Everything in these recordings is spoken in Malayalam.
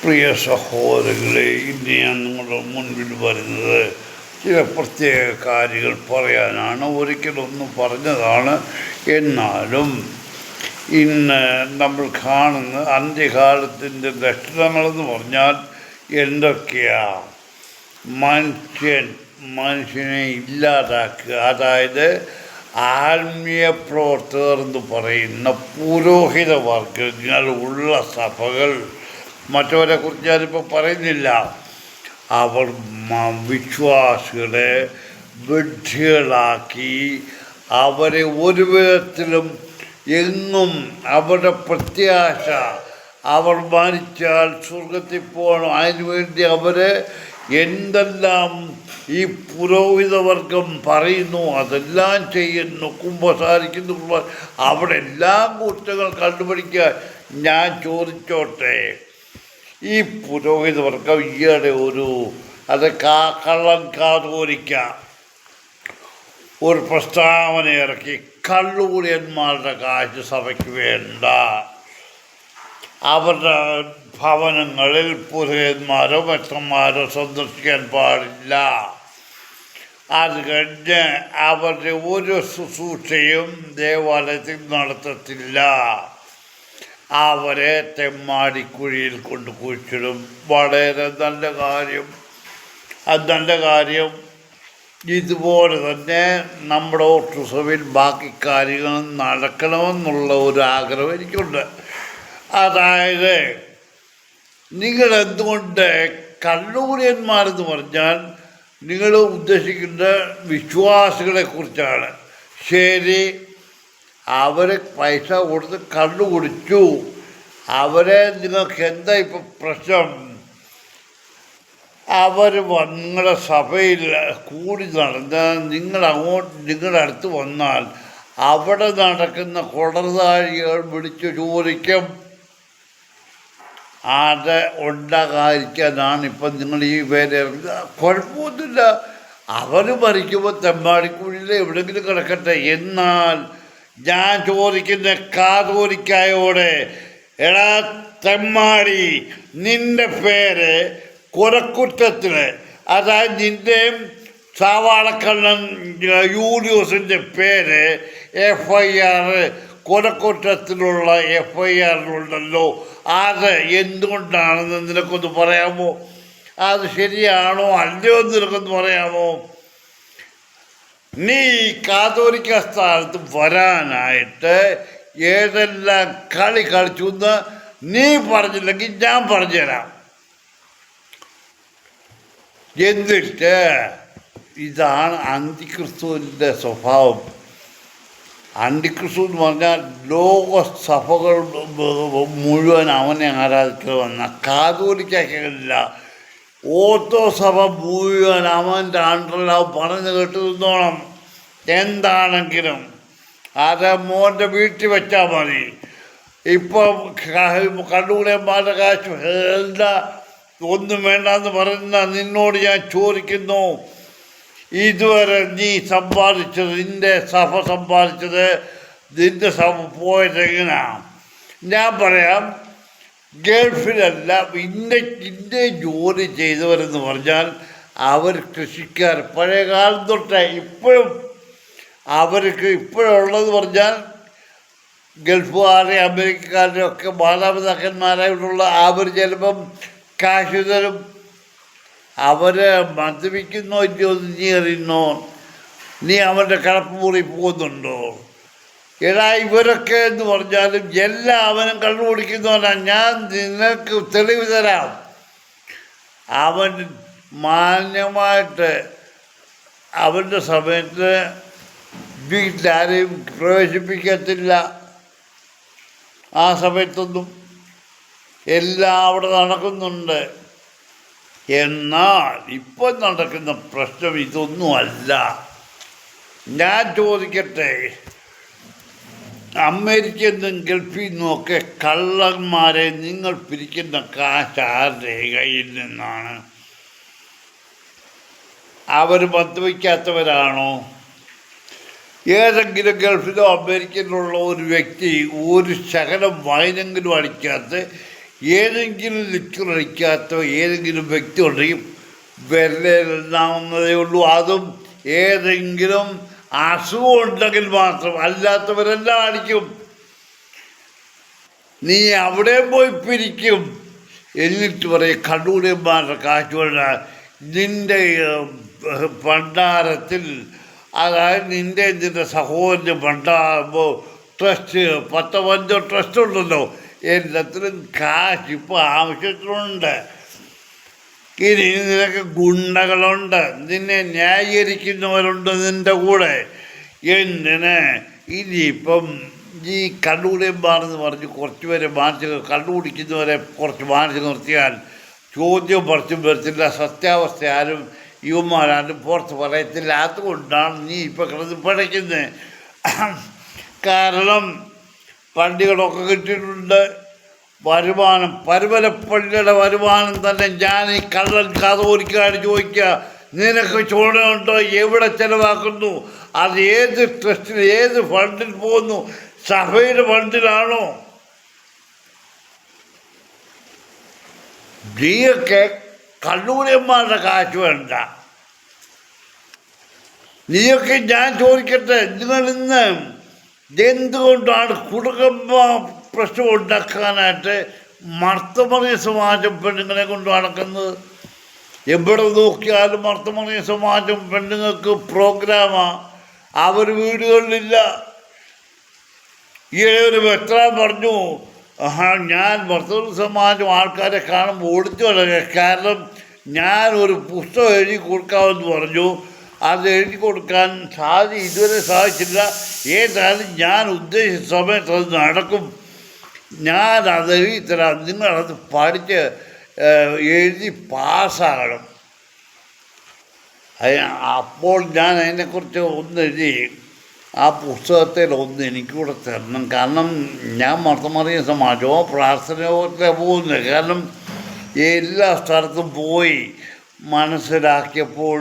പ്രിയ സഹോദരങ്ങളെ, ഇന്ന് ഞാൻ നിങ്ങളുടെ മുൻപിൽ വരുന്നത് ചില പ്രത്യേക കാര്യങ്ങൾ പറയാനാണ്. ഒരിക്കലൊന്നും പറഞ്ഞതാണ്. എന്നാലും ഇന്ന് നമ്മൾ കാണുന്ന അന്ത്യകാലത്തിൻ്റെ ലക്ഷണങ്ങളെന്ന് പറഞ്ഞാൽ എന്തൊക്കെയാണ്? മനുഷ്യനെ ഇല്ലാതാക്കുക, അതായത് ആത്മീയ പ്രവർത്തകർ എന്ന് പറയുന്ന പുരോഹിത വർഗങ്ങൾ ഉള്ള സഭകൾ, മറ്റവരെ കുറിച്ച് ഞാനിപ്പോൾ പറയുന്നില്ല, അവർ വിശ്വാസികളെ വിഡ്ഢികളാക്കി അവരെ ഒരു വിധത്തിലും എങ്ങും അവരുടെ പ്രത്യാശ അവർ മരിച്ചാൽ സ്വർഗത്തിൽ പോകണം, അതിനുവേണ്ടി അവർ എന്തെല്ലാം ഈ പുരോഹിതവർഗം പറയുന്നു അതെല്ലാം ചെയ്യുന്നു, കുമ്പസാരിക്കുന്നു. അവിടെ എല്ലാം കുറ്റങ്ങൾ കണ്ടുപിടിക്കാൻ ഞാൻ ചോദിച്ചോട്ടെ, ഈ പുരോഹിതവർഗം ഈയിടെ കള്ളൻ കാതോലിക്ക ഒരു പ്രസ്താവന ഇറക്കി, കള്ളുകൂടിയന്മാരുടെ കാശ് സഭയ്ക്ക് വേണ്ട, അവരുടെ ഭവനങ്ങളിൽ പുരോഹിതന്മാരോ മെത്രന്മാരോ സന്ദർശിക്കാൻ പാടില്ല, അത് കഴിഞ്ഞ് അവരുടെ ഒരു ശുശ്രൂഷയും ദേവാലയത്തിൽ നടത്തത്തില്ല, അവരെ തെമ്മാടിക്കുഴിയിൽ കൊണ്ട് കുഴിച്ചിടും. വളരെ നല്ല കാര്യം. അത് നല്ല കാര്യം. ഇതുപോലെ തന്നെ നമ്മുടെ ഓർത്തഡോക്സ് ബാക്കി കാര്യങ്ങൾ നടക്കണമെന്നുള്ള ഒരു ആഗ്രഹം എനിക്കുണ്ട്. അതായത് നിങ്ങളെന്തുകൊണ്ട് കള്ളുകൂടിയന്മാരെന്ന് പറഞ്ഞാൽ നിങ്ങൾ ഉദ്ദേശിക്കുന്ന വിശ്വാസികളെ കുറിച്ചാണ്. ശരി, അവർ പൈസ കൊടുത്ത് കള്ളു കുടിച്ചു, അവരെ നിങ്ങൾക്ക് എന്താ ഇപ്പം പ്രശ്നം? അവർ നിങ്ങളുടെ സഭയിൽ കൂടി നടന്ന് നിങ്ങളുടെ അടുത്ത് വന്നാൽ അവിടെ നടക്കുന്ന കുടർതാഴികൾ വിളിച്ചു ചോദിക്കും. അത് ഉണ്ടാകാതിരിക്കാനാണ് ഇപ്പം നിങ്ങൾ ഈ പേര്. കുഴപ്പമൊന്നുമില്ല, അവർ മരിക്കുമ്പോൾ തെമ്മാടിക്കുഴിയിൽ എവിടെയെങ്കിലും കിടക്കട്ടെ. എന്നാൽ ഞാൻ ചോദിക്കുന്ന കാതോലിക്കായോടെ, എടാ തെമ്മാടി, നിൻ്റെ പേര് കൊലക്കുറ്റത്തിൽ, അതായത് നിൻ്റെയും സാവാളക്കണ്ണൻ യൂലിയോസിൻ്റെ പേര് FIR കൊലക്കുറ്റത്തിലുള്ള FIRലുണ്ടല്ലോ, അത് എന്തുകൊണ്ടാണെന്ന് നിനക്കൊന്ന് പറയാമോ? അത് ശരിയാണോ അല്ലയോ എന്ന് നിനക്കൊന്ന് പറയാമോ? നീ കാതോലിക്ക സ്ഥാനത്ത് വരാനായിട്ട് ഏതെല്ലാം കളി കളിച്ചു എന്ന് നീ പറഞ്ഞില്ലെങ്കിൽ ഞാൻ പറഞ്ഞുതരാം. എന്നിട്ട് ഇതാണ് അന്തിക്രിസ്തുവിൻ്റെ സ്വഭാവം. അന്തിക്രിസ്തു എന്ന് പറഞ്ഞാൽ ലോകസഭകൾ മുഴുവൻ അവനെ ആരാധിക്കണമെന്ന, കാതോലിക്കല്ല, ഓർത്തോ സഭ മുഴുവൻ അവൻ്റെ അണ്ടറിലാവും. പറഞ്ഞു കേട്ട് നിന്നോണം. എന്താണെങ്കിലും അത് മോൻ്റെ വീട്ടിൽ വെച്ചാൽ മതി. ഇപ്പം കണ്ടുകൂടിയന്മാരുടെ കാശ് വേണ്ട, ഒന്നും വേണ്ടെന്ന് പറയുന്ന നിന്നോട് ഞാൻ ചോദിക്കുന്നു, ഇതുവരെ നീ സമ്പാദിച്ചത്, നിൻ്റെ സഭ സമ്പാദിച്ചത്, നിൻ്റെ സഭ പോയതെങ്ങനെയാണ്? ഞാൻ പറയാം, ഗൾഫിലല്ല, ഇന്ത്യ ജോലി ചെയ്തവരെന്ന് പറഞ്ഞാൽ അവർ കൃഷിക്കാർ. പഴയ കാലം തൊട്ടേ ഇപ്പോഴും അവർക്ക് ഇപ്പോഴുള്ളത് പറഞ്ഞാൽ ഗൾഫുകാരെ അമേരിക്കക്കാരുടെ ഒക്കെ മാതാപിതാക്കന്മാരായിട്ടുള്ള അവർ ചിലപ്പം കാശ് തരും. അവർ മദ്യപിക്കുന്നോ ഇല്ലയോ നീ അറിയുന്നോ? നീ അവരുടെ കിടപ്പ് മുറി പോകുന്നുണ്ടോ? എടാ, ഇവരൊക്കെ എന്ന് പറഞ്ഞാലും എല്ലാവരും കള്ളു കുടിക്കുന്നവനാണ്. ഞാൻ നിങ്ങൾക്ക് തെളിവ് തരാം. അവൻ മാന്യമായിട്ട് അവൻ്റെ സമയത്ത് വീട്ടിലാരെയും പ്രവേശിപ്പിക്കത്തില്ല. ആ സമയത്തൊന്നും എല്ലാം അവിടെ നടക്കുന്നുണ്ട്. എന്നാൽ ഇപ്പം നടക്കുന്ന പ്രശ്നം ഇതൊന്നുമല്ല. ഞാൻ ചോദിക്കട്ടെ, അമേരിക്കയിൽ നിന്നും ഗൾഫിൽ നിന്നുമൊക്കെ കള്ളന്മാരെ നിങ്ങൾ പിരിക്കുന്ന കാശ് ആരുടെ കയ്യിൽ നിന്നാണ്? അവർ മദ്യപിക്കാത്തവരാണോ? ഏതെങ്കിലും ഗൾഫിലോ അമേരിക്കയിലുള്ള ഒരു വ്യക്തി ഒരു ശകലം വൈനെങ്കിലും അടിക്കാത്ത ഏതെങ്കിലും ലിക്വർ അടിക്കാത്ത ഏതെങ്കിലും വ്യക്തി ഉണ്ടെങ്കിൽ വിരലെണ്ണാവുന്നതേ ഉള്ളൂ. അതും ഏതെങ്കിലും അസുഖം ഉണ്ടെങ്കിൽ മാത്രം, അല്ലാത്തവരെല്ലാം അടിക്കും. നീ അവിടെ പോയി പിരിക്കും. എന്നിട്ട് പറയും കണ്ണൂരന്മാരുടെ കാശുകൊണ്ട നിൻ്റെ ഭണ്ഡാരത്തിൽ, അതായത് നിൻ്റെ സഹോദരൻ്റെ ഭണ്ഡാരമ്പോൾ ട്രസ്റ്റ് 10-15 ട്രസ്റ്റ് ഉണ്ടല്ലോ, എല്ലാത്തിലും കാശ് ഇപ്പോൾ ആവശ്യത്തിനുണ്ട്. ഇനി നിനക്ക് ഗുണ്ടകളുണ്ട്, നിന്നെ ന്യായീകരിക്കുന്നവരുണ്ട് നിൻ്റെ കൂടെ. എന്തിന് ഇനിയിപ്പം ഈ കണ്ണൂരന്മാരെന്ന് പറഞ്ഞ് കുറച്ച് പേരെ മാനസിക കണ്ണുപിടിക്കുന്നവരെ കുറച്ച് മാനസിക നിർത്തിയാൽ ചോദ്യം പറിച്ചും വരത്തില്ല, സത്യാവസ്ഥ ആരും യുവന്മാരാരും പുറത്ത് പറയത്തില്ല. അതുകൊണ്ടാണ് നീ ഇപ്പം കിടന്ന് പിടയ്ക്കുന്നത്. കാരണം പള്ളികളൊക്കെ കിട്ടിയിട്ടുണ്ട്, വരുമാനം പരുമലപ്പള്ളിയുടെ വരുമാനം തന്നെ. ഞാൻ ഈ കള്ളൻ കാതോലിക്കാട് ചോദിക്കുക, നിനക്ക് ചോദ്യമുണ്ടോ? എവിടെ ചിലവാക്കുന്നു? അത് ഏത് ട്രസ്റ്റിൽ ഏത് ഫണ്ടിൽ പോകുന്നു? സഭയുടെ ഫണ്ടിലാണോ? നീയൊക്കെ കണ്ണൂരന്മാരുടെ കാശ് വേണ്ട. നീയൊക്കെ ഞാൻ ചോദിക്കട്ടെ, നിങ്ങളിന്ന് എന്തുകൊണ്ടാണ് കുടുംബ പ്രശ്നം ഉണ്ടാക്കാനായിട്ട് മർത്തമറിയ സമാജം പെണ്ണുങ്ങളെ കൊണ്ട് നടക്കുന്നത്? എവിടെ നോക്കിയാലും മർത്തമറിയ സമാജം പെണ്ണുങ്ങൾക്ക് പ്രോഗ്രാമാണ്. അവർ വീടുകളിലില്ല. ഈ ഒരു വെത്രാൻ പറഞ്ഞു, ഞാൻ മർത്തമറിയ സമാജം ആൾക്കാരെ കാണുമ്പോൾ ഓടിച്ചു തുടങ്ങി. കാരണം ഞാൻ ഒരു പുസ്തകം എഴുതി കൊടുക്കാമെന്ന് പറഞ്ഞു. അത് എഴുതി കൊടുക്കാൻ ഇതുവരെ സാധിച്ചില്ല. ഏതായാലും ഞാൻ ഉദ്ദേശിച്ച സമയത്ത് അത് നടക്കും. ഞാനത് എഴുതി തരാം, നിങ്ങളത് പഠിച്ച് എഴുതി പാസ്സാകണം. അപ്പോൾ ഞാൻ അതിനെക്കുറിച്ച് ഒന്ന് എഴുതി ആ പുസ്തകത്തിൽ ഒന്ന് എനിക്കൂടെ തരണം. കാരണം ഞാൻ മർത്തമറിയ സമാജമോ പ്രാർത്ഥനയോടെ പോകുന്നത്. കാരണം എല്ലാ സ്ഥലത്തും പോയി മനസ്സിലാക്കിയപ്പോൾ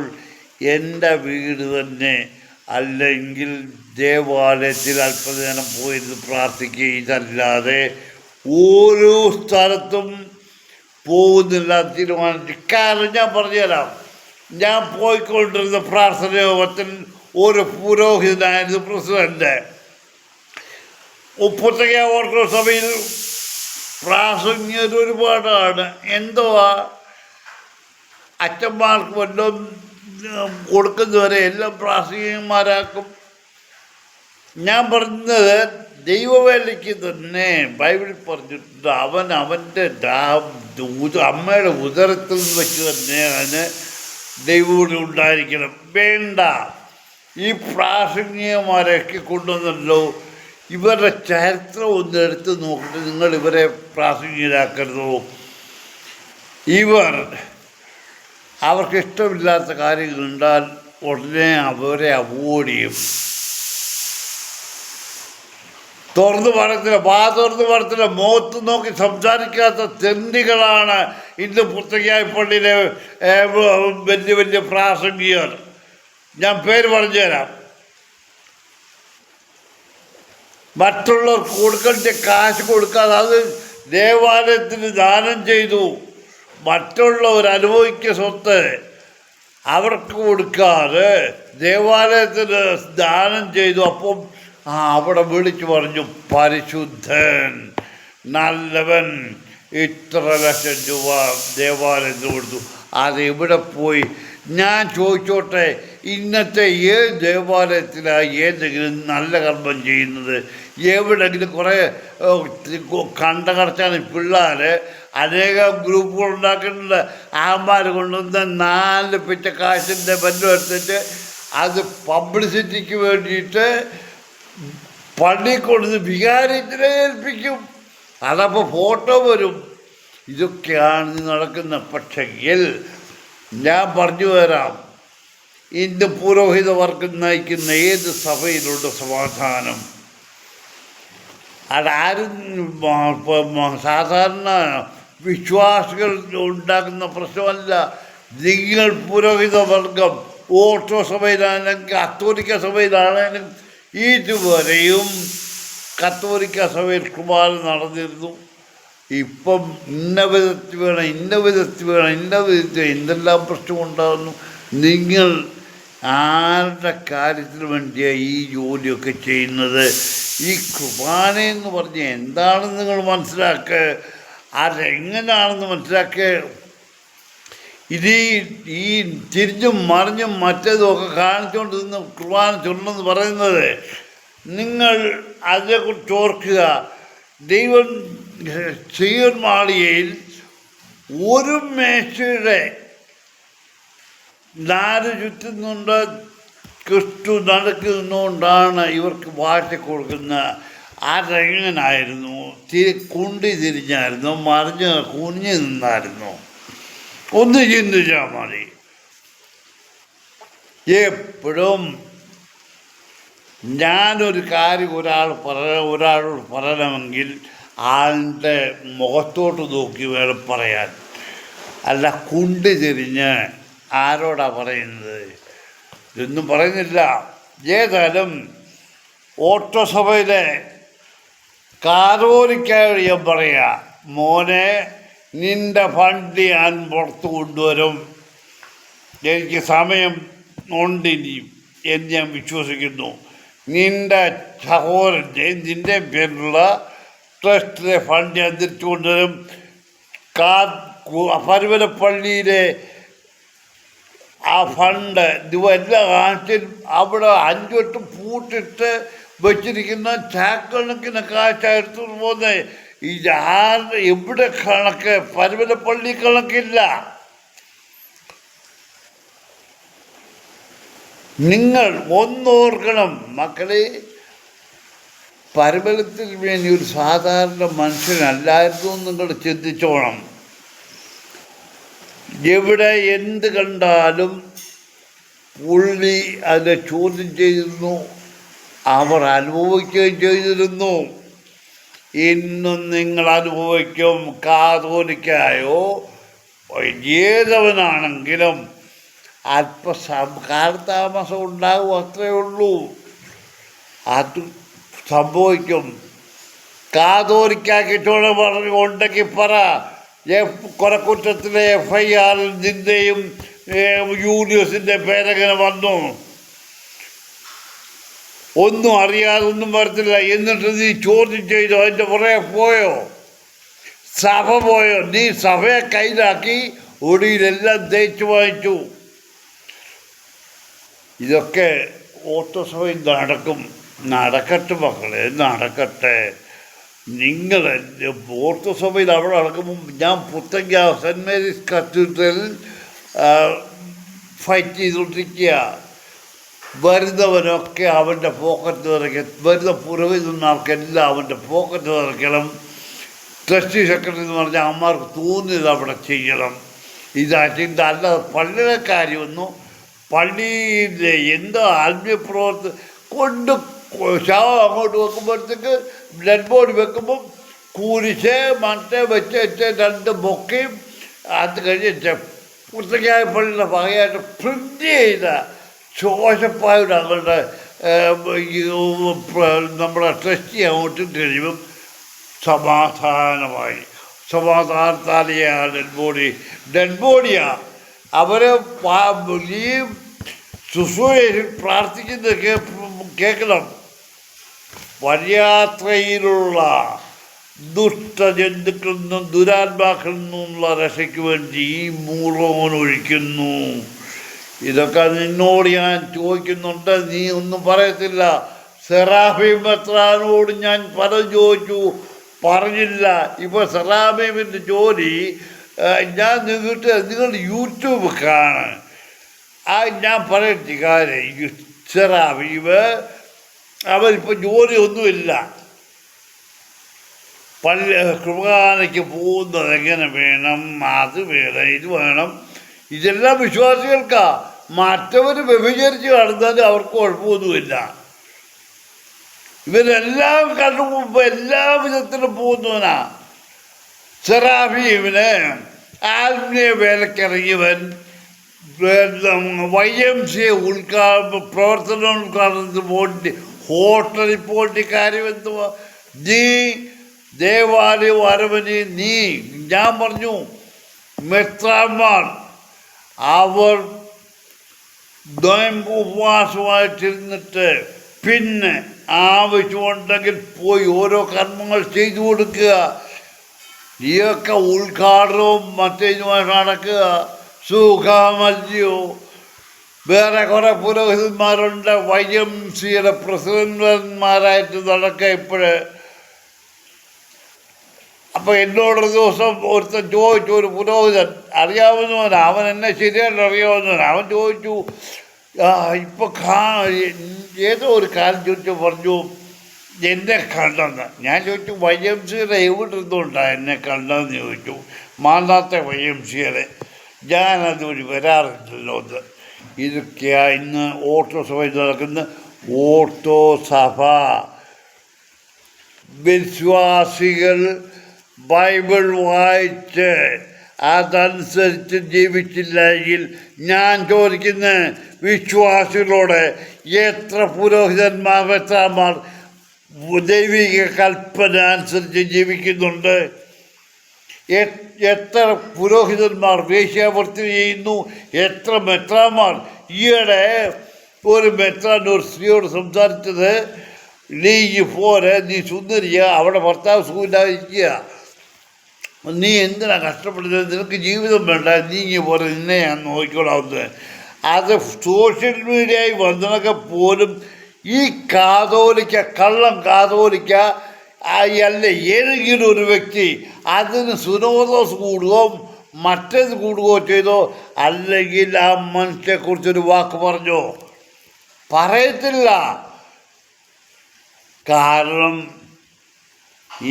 എൻ്റെ വീട് തന്നെ, അല്ലെങ്കിൽ ദേവാലയത്തിൽ അല്പനേരം പോയിരുന്ന് പ്രാർത്ഥിക്കുക, ഇതല്ലാതെ ഓരോ സ്ഥലത്തും പോകുന്നില്ല തീരുമാനിച്ചു. കാരണം ഞാൻ പറഞ്ഞുതരാം, ഞാൻ പോയിക്കൊണ്ടിരുന്ന പ്രാർത്ഥന യോഗത്തിൽ ഒരു പുരോഹിതനായിരുന്നു പ്രസിഡന്റ്. ഉപ്പുത്തക ഓർത്തഡോക്സ് സഭയിൽ പ്രാസംഗികർ ഒരുപാടാണ്. എന്തുവാ അച്ഛന്മാർക്ക് വല്ലതും കൊടുക്കുന്നവരെ എല്ലാം പ്രാസംഗികന്മാരാക്കും. ഞാൻ പറഞ്ഞത് ദൈവവേലയ്ക്ക് തന്നെ ബൈബിളിൽ പറഞ്ഞിട്ടുണ്ട്, അവൻ്റെ അമ്മയുടെ ഉദരത്തിൽ നിന്ന് വെച്ച് തന്നെ അതിന് ദൈവം ഉണ്ടായിരിക്കണം. വേണ്ട, ഈ പ്രാസംഗികന്മാരൊക്കെ കൊണ്ടുവന്നല്ലോ. ഇവരുടെ ചരിത്രം ഒന്ന് എടുത്ത് നോക്കിയിട്ട് നിങ്ങൾ ഇവരെ പ്രാസംഗികരാക്കരുതോ. അവർക്ക് ഇഷ്ടമില്ലാത്ത കാര്യങ്ങളുണ്ടാൽ ഉടനെ അവരെ അവോയ്ഡ് ചെയ്യും. തുറന്നു പറയത്തില്ല, തുറന്നു പറയത്തില്ല, മുഖത്ത് നോക്കി സംസാരിക്കാത്ത തെണ്ടികളാണ് ഇന്ന് പുത്തക്കായപ്പള്ളിയിലെ വലിയ വലിയ പ്രാസംഗികർ. ഞാൻ പേര് പറഞ്ഞു തരാം. മറ്റുള്ളവർക്ക് കൊടുക്കേണ്ട കാശ് കൊടുക്കാതെ അത് ദേവാലയത്തിന് ദാനം ചെയ്തു. മറ്റുള്ളവർ അനുഭവിക്കുക സ്വത്ത് അവർക്ക് കൊടുക്കാതെ ദേവാലയത്തിന് ദാനം ചെയ്തു. അപ്പം അവിടെ വിളിച്ചു പറഞ്ഞു, പരിശുദ്ധൻ നല്ലവൻ, ഇത്ര ലക്ഷം രൂപ ദേവാലയത്തിന് കൊടുത്തു. അതെവിടെ പോയി? ഞാൻ ചോദിച്ചോട്ടെ, ഇന്നത്തെ ഏത് ദേവാലയത്തിലാണ് ഏതെങ്കിലും നല്ല കർമ്മം ചെയ്യുന്നത്? എവിടെയെങ്കിലും കുറേ കടച്ചാണ് പിള്ളേർ അനേകം ഗ്രൂപ്പുകൾ ഉണ്ടാക്കുന്നുണ്ട്. ആന്മാർ കൊണ്ടുവന്ന് 4 പിറ്റ കാശിൻ്റെ ബന്ധം എടുത്തിട്ട് അത് പബ്ലിസിറ്റിക്ക് വേണ്ടിയിട്ട് പള്ളിയിൽ കൊണ്ടുവന്ന് വികാരത്തിനെ ഏൽപ്പിക്കും. അതപ്പോൾ ഫോട്ടോ വരും. ഇതൊക്കെയാണ് നടക്കുന്ന. പക്ഷെങ്കിൽ ഞാൻ പറഞ്ഞു തരാം, ഇന്ന് പുരോഹിത വർഗം നയിക്കുന്ന ഏത് സഭയിലുള്ള സമാധാനം? അതാരും സാധാരണ വിശ്വാസികൾ ഉണ്ടാക്കുന്ന പ്രശ്നമല്ല. നിങ്ങൾ പുരോഹിത വർഗം ഓർത്തോ സഭയിലാണെങ്കിലും കത്തോലിക്ക സഭയിലാണെങ്കിലും ഇതുവരെയും കത്തോലിക്ക സഭയിൽ കുർബാന നടന്നിരുന്നു. ഇപ്പം ഇന്ന വിധത്തിൽ വേണം, ഇന്ന വിധത്തിൽ വേണം, ഇന്ന വിധത്തിൽ എന്തെല്ലാം പ്രശ്നമുണ്ടാകുന്നു. നിങ്ങൾ ആരുടെ കാര്യത്തിന് വേണ്ടിയാണ് ഈ ജോലിയൊക്കെ ചെയ്യുന്നത്? ഈ കുർബാനയെന്ന് പറഞ്ഞ് എന്താണെന്ന് നിങ്ങൾ മനസ്സിലാക്കുക, അതെങ്ങനെയാണെന്ന് മനസ്സിലാക്കുക. ഇത് ഈ തിരിഞ്ഞും മറിഞ്ഞും മറ്റേതുമൊക്കെ കാണിച്ചുകൊണ്ട് നിന്ന് കുർബാന ചൊല്ലെന്ന് പറയുന്നത് നിങ്ങൾ അതിനെക്കുറിച്ച് ഓർക്കുക. ദൈവം സിയോൻ മാളികയിൽ ഒരു മേശയുടെ 4 ചുറ്റുന്നുണ്ട് ക്രിസ്തു നടക്ക് നിന്നുകൊണ്ടാണ് ഇവർക്ക് വാഴ്ച കൊടുക്കുന്നത്. അതെങ്ങനായിരുന്നു? കുണ്ടി തിരിഞ്ഞായിരുന്നു, മറിഞ്ഞ് കുഞ്ഞു നിന്നായിരുന്നു? ഒന്ന് ചിന്തിച്ചാൽ മതി. എപ്പോഴും ഞാനൊരു കാര്യം ഒരാളോട് പറയണമെങ്കിൽ ആളുടെ മുഖത്തോട്ട് നോക്കി വേണം പറയാൻ. അല്ല കുണ്ടി തിരിഞ്ഞ് ആരോടാ പറയുന്നത്? ഇതൊന്നും പറയുന്നില്ല. ഏതായാലും ഓട്ടോസഭയിലെ കാതോലിക്കായോട് ഞാൻ പറയാ, മോനെ നിൻ്റെ ഫണ്ട് ഞാൻ പുറത്ത് കൊണ്ടുവരും, എനിക്ക് സമയം ഉണ്ടിനിയും എന്ന് ഞാൻ വിശ്വസിക്കുന്നു. നിൻ്റെ സഹോദരൻ്റെ നിൻ്റെ പേരിലുള്ള ട്രസ്റ്റിലെ ഫണ്ട് ഞാൻ തിരിച്ചു കൊണ്ടുവരും. പരുവലപ്പള്ളിയിലെ ആ ഫണ്ട് ഇതുമെല്ലാം കാണിച്ചും അവിടെ 5-8 പൂട്ടിട്ട് വെച്ചിരിക്കുന്ന ചാക്കണക്കിന് കാശെടുത്തു പോകുന്നത്. ഇത് എവിടെ കണക്ക്? പരുവലപ്പള്ളി കണക്കില്ല. നിങ്ങൾ ഒന്നോർക്കണം മക്കളെ, പരുവലത്തിൽ വേണ്ടി ഒരു സാധാരണ മനുഷ്യനല്ലായിരുന്നു നിങ്ങൾ ചിന്തിച്ചോണം. എവിടെ എന്ത് കണ്ടാലും പുള്ളി അത് ചോദ്യം ചെയ്തിരുന്നു, അവർ അനുഭവിക്കുകയും ചെയ്തിരുന്നു. ഇന്നും നിങ്ങൾ അനുഭവിക്കും. കാതോലിക്കായോ ഏതവനാണെങ്കിലും കാലതാമസം ഉണ്ടാകും, അത്രയേ ഉള്ളൂ. അത് സംഭവിക്കും. കാതോലിക്കാക്കിട്ടോടെ ഉണ്ടെങ്കിൽ പറ. കൊലക്കുറ്റത്തിലെ FIR നിന്റെയും യൂലിയസിൻ്റെ പേരെങ്ങനെ വന്നു? ഒന്നും അറിയാതെ ഒന്നും വരത്തില്ല. എന്നിട്ട് നീ ചോദ്യം ചെയ്തോ? അതിൻ്റെ പുറകെ പോയോ? സഭ പോയോ? നീ സഭയെ കയ്യിലാക്കി ഒടിയിലെല്ലാം തേച്ചു വാങ്ങിച്ചു. ഇതൊക്കെ ഓട്ടോസഭയിൽ നടക്കും. നടക്കട്ടെ മക്കളെ, നടക്കട്ടെ. നിങ്ങൾ ഓട്ടോസഭയിൽ അവിടെ നടക്കുമ്പം ഞാൻ പുത്തങ്ക സെൻറ്റ് മേരീസ് കത്തീഡ്രലിൽ ഫൈറ്റ് ചെയ്തുകൊണ്ടിരിക്കുക. വരുന്നവനൊക്കെ അവൻ്റെ പോക്കറ്റ് നിറയ്ക്കുക. വരുന്ന പുറവിൽ അവൻ്റെ പോക്കറ്റ് നിറയ്ക്കണം. ട്രസ്റ്റി സെക്രട്ടറി എന്ന് പറഞ്ഞാൽ അമ്മമാർക്ക് തോന്നിയത് അവിടെ ചെയ്യണം. ഇതായിട്ട് അല്ലാതെ പള്ളിയുടെ കാര്യമൊന്നും പള്ളിയിലെ എന്തോ ആത്മീയ കൊണ്ട് ശവം അങ്ങോട്ട് വെക്കുമ്പോഴത്തേക്ക് ഡെഡ് ബോഡി വെക്കുമ്പം കുരിശ് മറ്റേ വെച്ച് 2 ബൊക്കയും അത് കഴിഞ്ഞ് പുസ്തകമായ പള്ളിയുടെ ഭാഗമായിട്ട് പ്രിൻ്റ് ചെയ്ത ശോശപ്പായുടെ അവരുടെ നമ്മുടെ ട്രസ്റ്റി അങ്ങോട്ട് കഴിയുമ്പം സമാധാനത്താലെയാണ് ഡെഡ് ബോഡിയാണ്. അവരെ ഈ ശുശ്രൂഷയിൽ പ്രാർത്ഥിക്കുന്നത് കേൾക്കണം. വഴിയാത്രയിലുള്ള ദുഷ്ടജന്തുക്കളിൽ നിന്നും ദുരാത്മാക്കളിൽ നിന്നുള്ള രക്ഷയ്ക്ക് വേണ്ടി ഈ മൂലം ഒഴിക്കുന്നു. ഇതൊക്കെ നിന്നോട് ഞാൻ ചോദിക്കുന്നുണ്ട്, നീ ഒന്നും പറയത്തില്ല. സെറാഫീം മെത്രാനോട് ഞാൻ പലതും ചോദിച്ചു, പറഞ്ഞില്ല. ഇപ്പോൾ സെറാഫീമിൻ്റെ ജോലി ഞാൻ നിങ്ങൾ യൂട്യൂബ് കാണാൻ ഞാൻ പറയട്ടെ കാര്യം. സെറാഫീം അവരിപ്പോൾ ജോലിയൊന്നുമില്ല. പള്ളി കുർബാനയ്ക്ക് പോകുന്നത് എങ്ങനെ വേണം, അത് വേണം, ഇത് വേണം, ഇതെല്ലാം വിശ്വാസികൾക്കാ. മറ്റവർ വ്യഭിചരിച്ച് നടന്നാലും അവർക്ക് കുഴപ്പമൊന്നുമില്ല. ഇവരെല്ലാം കണ്ടുമുമ്പ് എല്ലാ വിധത്തിലും പോകുന്നവനാ. സെറാഫീമിന് ആത്മീയ വേലക്കിറങ്ങിയവൻ YMCA പ്രവർത്തനം ഉദ്ഘാടനത്തിന് പോയിട്ട് ഹോട്ടലിൽ പോയിട്ട് കാര്യം എന്തുവാ? നീ ദേവാലയം അരമനെ ഞാൻ പറഞ്ഞു മെത്രാന്മാർ അവർ ഉപവാസമായിട്ടിരുന്നിട്ട് പിന്നെ ആവശ്യമുണ്ടെങ്കിൽ പോയി ഓരോ കർമ്മങ്ങൾ ചെയ്തു കൊടുക്കുക. നീയൊക്കെ ഉദ്ഘാടനവും മറ്റേതുമായി നടക്കുക. സുഖമല്ലയോ? വേറെ കുറേ പുരോഹിതന്മാരുണ്ട്, YMCA പ്രസിഡന്റുമാരായിട്ട് നടക്കുക ഇപ്പോഴ്. അപ്പോൾ എന്നോടൊരു ദിവസം ഒരുത്തൻ ചോദിച്ചു, ഒരു പുരോഹിതൻ അറിയാവുന്നവനാണ്, അവൻ എന്നെ ശരിയായിട്ട് അറിയാവുന്നവനാണ്. അവൻ ചോദിച്ചു, ഇപ്പോൾ ഏതോ ഒരു കാര്യം ചോദിച്ചു പറഞ്ഞു എന്നെ കണ്ടെന്ന്. ഞാൻ ചോദിച്ചു YMCA എവിടെ ഇരുന്നുകൊണ്ടാണ് എന്നെ കണ്ടതെന്ന് ചോദിച്ചു. മാന്നാത്തെ YMCA. ഞാനതുവഴി വരാറില്ലല്ലോ എന്ന്. ഇതൊക്കെയാണ് ഇന്ന് ഓട്ടോ സഭയിൽ നടക്കുന്ന ഓട്ടോ സഭ. വിശ്വാസികൾ ബൈബിൾ വായിച്ച് അതനുസരിച്ച് ജീവിച്ചില്ലെങ്കിൽ ഞാൻ ചോദിക്കുന്ന വിശ്വാസികളോട് എത്ര പുരോഹിതന്മാർ മെത്രാന്മാർ ദൈവിക കൽപ്പന അനുസരിച്ച് ജീവിക്കുന്നുണ്ട്? എത്ര പുരോഹിതന്മാർ വേശ്യാവൃത്തി ചെയ്യുന്നു? എത്ര മെത്രാന്മാർ? ഈയിടെ ഒരു മെത്രാൻ ഒരു സ്ത്രീയോട് സംസാരിച്ചത്, നീ പോരെ, നീ സുന്ദരിയ, അവിടെ ഭർത്താവ് സുഖമില്ലാതിരിക്കുക, നീ എന്തിനാണ് കഷ്ടപ്പെടുന്നത്, നിനക്ക് ജീവിതം വേണ്ട, നീ പോലെ നിന്നെ ഞാൻ നോക്കിക്കൊള്ളാവുന്നത്. അത് സോഷ്യൽ മീഡിയയിൽ വന്നതൊക്കെ പോലും ഈ കള്ളം കാതോലിക്ക അല്ല ഏതെങ്കിലും ഒരു വ്യക്തി അതിന് സുനോദോസ് കൂടുകയോ മറ്റേത് കൂടുകയോ ചെയ്തോ, അല്ലെങ്കിൽ ആ മനുഷ്യനെക്കുറിച്ചൊരു വാക്ക് പറഞ്ഞോ? പറയത്തില്ല. കാരണം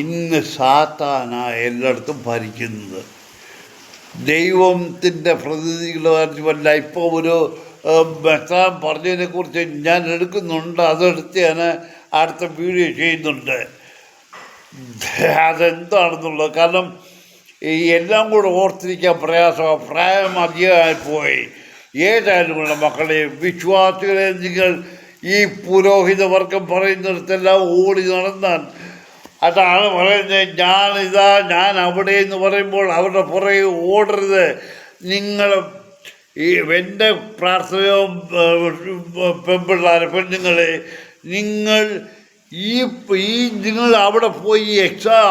ഇന്ന് സാത്താനാ എല്ലായിടത്തും ഭരിക്കുന്നത്. ദൈവത്തിൻ്റെ പ്രതിനിധികളല്ല. ഇപ്പോൾ ഒരു മെത്രാൻ പറഞ്ഞതിനെക്കുറിച്ച് ഞാൻ എടുക്കുന്നുണ്ട്, അതെടുത്ത് ഞാൻ അടുത്ത വീഡിയോ ചെയ്യുന്നുണ്ട്. അതെന്താണെന്നുള്ളത്. കാരണം ഈ എല്ലാം കൂടെ ഓർത്തിരിക്കാൻ പ്രയാസമാണ്, പ്രായം അധികമായി പോയി. ഏതായാലും കൂടെ മക്കളെ, വിശ്വാസികളെ, നിങ്ങൾ ഈ പുരോഹിത വർഗം പറയുന്നിടത്തെല്ലാം ഓടി നടന്നാൽ അതാണ് പറയുന്നത്. ഞാൻ അവിടെ എന്ന് പറയുമ്പോൾ അവരുടെ പുറകെ ഓടരുത്. നിങ്ങൾ ഈ എൻ്റെ പ്രാർത്ഥനയോ പെണ്ണുങ്ങളെ, നിങ്ങൾ അവിടെ പോയി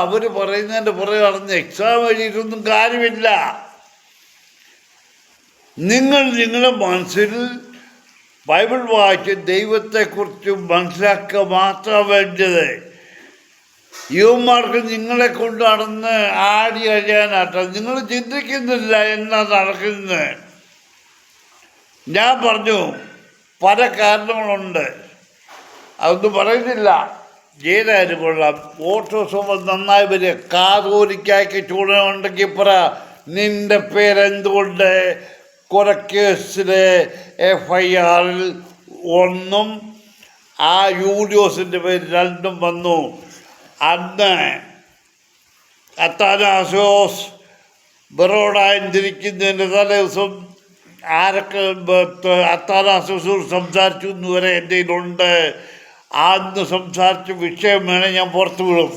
അവർ പറയുന്നതിൻ്റെ പുറകെ നടന്ന് എക്സാം എഴുതിയിട്ടൊന്നും കാര്യമില്ല. നിങ്ങളുടെ മനസ്സിൽ ബൈബിൾ വായിച്ച് ദൈവത്തെക്കുറിച്ച് മനസ്സിലാക്കുക മാത്രം വേണ്ടത്. യുവമാർക്ക് നിങ്ങളെ കൊണ്ട് നടന്ന് ആടി കഴിയാനാട്ടോ. നിങ്ങൾ ചിന്തിക്കുന്നില്ല എന്നാ നടക്കുന്നത്. ഞാൻ പറഞ്ഞു പല കാരണങ്ങളുണ്ട്, അതൊന്നും പറയുന്നില്ല. ഏതായാലും കൊള്ളാം. ഓട്ടോ സഭ നന്നായി വരിക. കാതോലിക്കായ്ക്ക് ചൂടുണ്ടെങ്കിൽ പറ, നിൻ്റെ പേരെന്തുകൊണ്ട് കൊലക്കേസിലെ FIR 1 ആ യൂലിയോസിൻ്റെ പേര് 2 വന്നു. അന്ന് അത്താനാസിയോസ് ബറോഡായും തിരിക്കുന്നതിൻ്റെ തലേ ദിവസം ആരൊക്കെ അത്താനാസിയോസ് സംസാരിച്ചു എന്ന് വരെ എൻ്റെ കയ്യിലുണ്ട്. അന്ന് സംസാരിച്ച വിഷയം വേണേൽ ഞാൻ പുറത്തു വിടും.